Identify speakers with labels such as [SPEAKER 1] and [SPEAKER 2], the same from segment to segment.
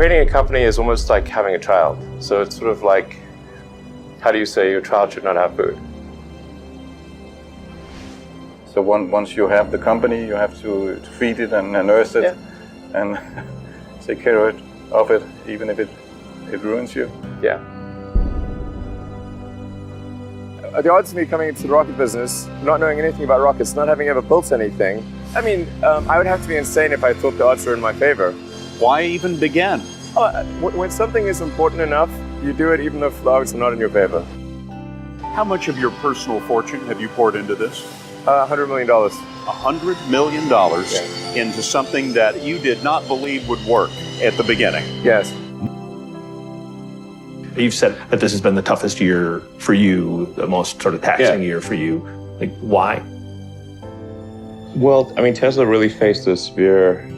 [SPEAKER 1] creating a company is almost like having a child. So it's sort of like, how do you say your child should not have food?
[SPEAKER 2] So once you have the company, you have to feed it and nurse it, and take care of it, even if it ruins you.
[SPEAKER 1] Yeah.
[SPEAKER 3] The odds of me coming into the rocket business, not knowing anything about rockets, not having ever built anything, I mean, I would have to be insane if I thought the odds were in my favor.
[SPEAKER 4] Why even begin?
[SPEAKER 3] When something is important enough, you do it even if the odds are not in your favor.
[SPEAKER 4] How much of your personal fortune have you poured into this?
[SPEAKER 3] $100 million.
[SPEAKER 4] $100 million into something that you did not believe would work at the beginning.
[SPEAKER 3] Yes.
[SPEAKER 5] You've said that this has been the toughest year for you, the most sort of taxing year for you. Like, why?
[SPEAKER 1] Well, I mean, Tesla really faced a severe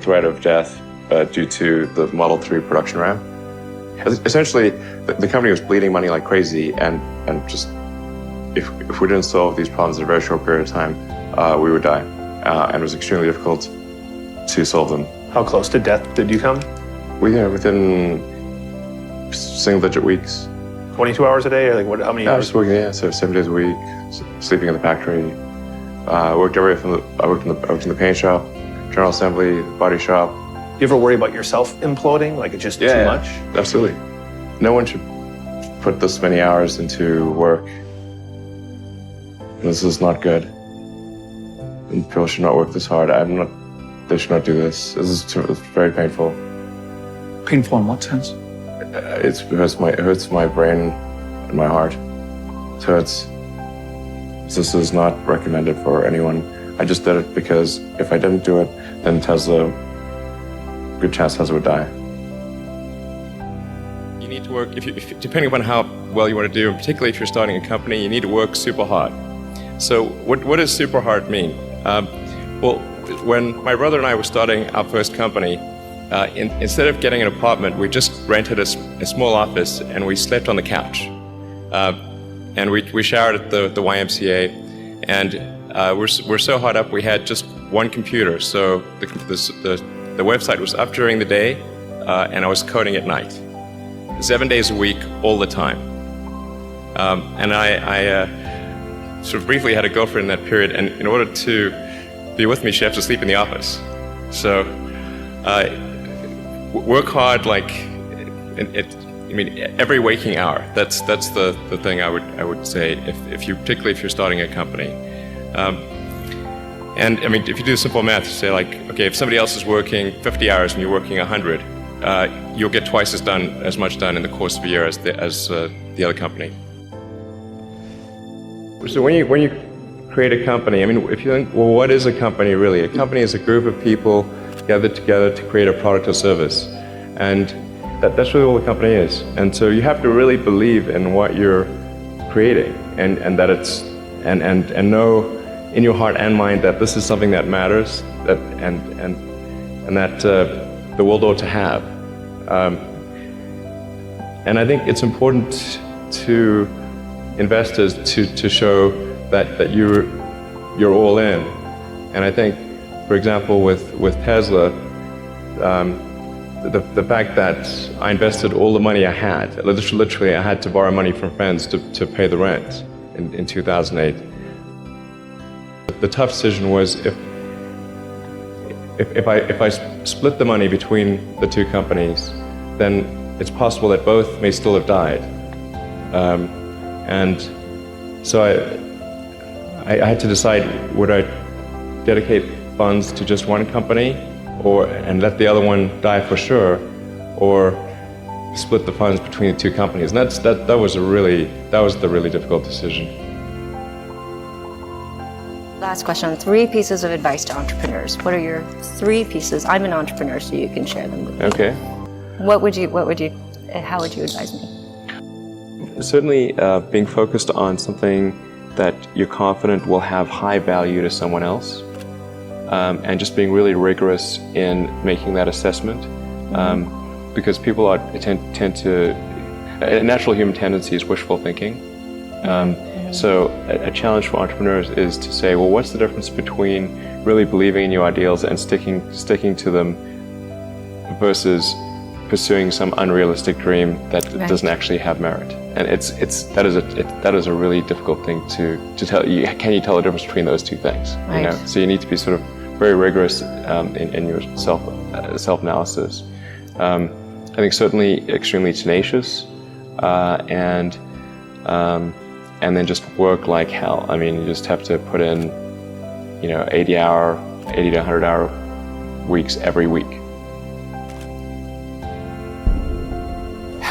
[SPEAKER 1] threat of death due to the Model 3 production ramp. Essentially, the company was bleeding money like crazy, and just if we didn't solve these problems in a very short period of time, we would die. And it was extremely difficult to solve them.
[SPEAKER 5] How close to death did you come?
[SPEAKER 1] Within single-digit weeks.
[SPEAKER 5] 22 hours a day, or like what? How many
[SPEAKER 1] I
[SPEAKER 5] hours?
[SPEAKER 1] was working, so 7 days a week, sleeping in the factory. I worked in the paint shop, general assembly, body shop.
[SPEAKER 5] Do you ever worry about yourself imploding? Like it's just too much?
[SPEAKER 1] Absolutely. No one should put this many hours into work. This is not good. And people should not work this hard. They should not do this. It's very painful.
[SPEAKER 6] Painful in what sense?
[SPEAKER 1] It hurts my brain and my heart. So this is not recommended for anyone. I just did it because if I didn't do it, then Tesla, good chance Tesla would die. You need to work, depending upon how well you want to do, and particularly if you're starting a company, you need to work super hard. So what does super hard mean? Well, when my brother and I were starting our first company, instead of getting an apartment, we just rented a small office and we slept on the couch. And we showered at the YMCA, and we're so hot up we had just one computer. So the website was up during the day, and I was coding at night, 7 days a week, all the time. And I sort of briefly had a girlfriend in that period, and in order to be with me, she had to sleep in the office. So work hard, like every waking hour. That's the thing I would say particularly if you're starting a company. And I mean, if you do simple math, you say like, okay, if somebody else is working 50 hours and you're working 100, you'll get twice as much done in the course of a year as the other company. So when you create a company, I mean, if you think, well, what is a company really? A company is a group of people gathered together to create a product or service, and that's really all the company is. And so you have to really believe in what you're creating, and that it's and know in your heart and mind that this is something that matters, that and that the world ought to have. And I think it's important to investors to show that you're all in. And I think, for example, with Tesla, the fact that I invested all the money I had, literally I had to borrow money from friends to pay the rent in 2008. The tough decision was if I split the money between the two companies, then it's possible that both may still have died. And so I had to decide, would I dedicate funds to just one company and let the other one die for sure, or split the funds between the two companies? And that was the really difficult decision.
[SPEAKER 7] Last question, 3 pieces of advice to entrepreneurs. What are your 3 pieces? I'm an entrepreneur, so you can share them with me.
[SPEAKER 1] Okay.
[SPEAKER 7] How would you advise me?
[SPEAKER 1] Certainly being focused on something that you're confident will have high value to someone else, and just being really rigorous in making that assessment, because people tend to, a natural human tendency is wishful thinking. So a challenge for entrepreneurs is to say, well, what's the difference between really believing in your ideals and sticking to them versus pursuing some unrealistic dream that
[SPEAKER 7] Right.
[SPEAKER 1] doesn't actually have merit. And that is a really difficult thing to tell. Can you tell the difference between those two things?
[SPEAKER 7] Right.
[SPEAKER 1] You know, so you need to be sort of very rigorous in your self-analysis. I think certainly extremely tenacious, and then just work like hell. I mean, you just have to put in, 80 to 100 hour weeks every week.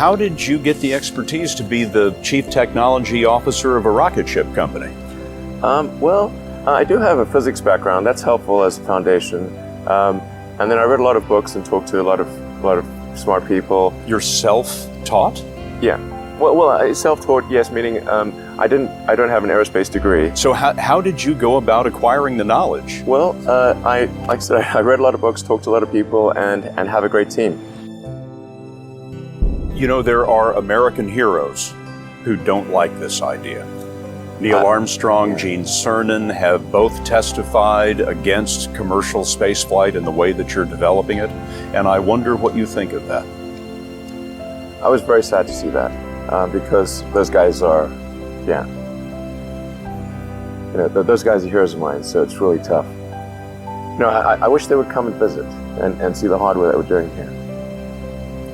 [SPEAKER 4] How did you get the expertise to be the chief technology officer of a rocket ship company?
[SPEAKER 3] I do have a physics background. That's helpful as a foundation. And then I read a lot of books and talked to a lot of smart people.
[SPEAKER 4] You're self-taught?
[SPEAKER 3] Yeah. Well, self-taught, yes, meaning I don't have an aerospace degree.
[SPEAKER 4] So how did you go about acquiring the knowledge?
[SPEAKER 3] Well, like I said, I read a lot of books, talked to a lot of people, and have a great team.
[SPEAKER 4] There are American heroes who don't like this idea. Neil Armstrong, Gene Cernan have both testified against commercial spaceflight in the way that you're developing it, and I wonder what you think of that.
[SPEAKER 3] I was very sad to see that, because those guys are, those guys are heroes of mine, so it's really tough. I wish they would come and visit and see the hardware that we're doing here.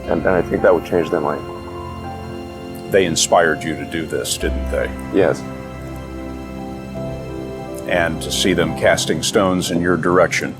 [SPEAKER 3] And I think that would change their mind.
[SPEAKER 4] They inspired you to do this, didn't they?
[SPEAKER 3] Yes.
[SPEAKER 4] And to see them casting stones in your direction.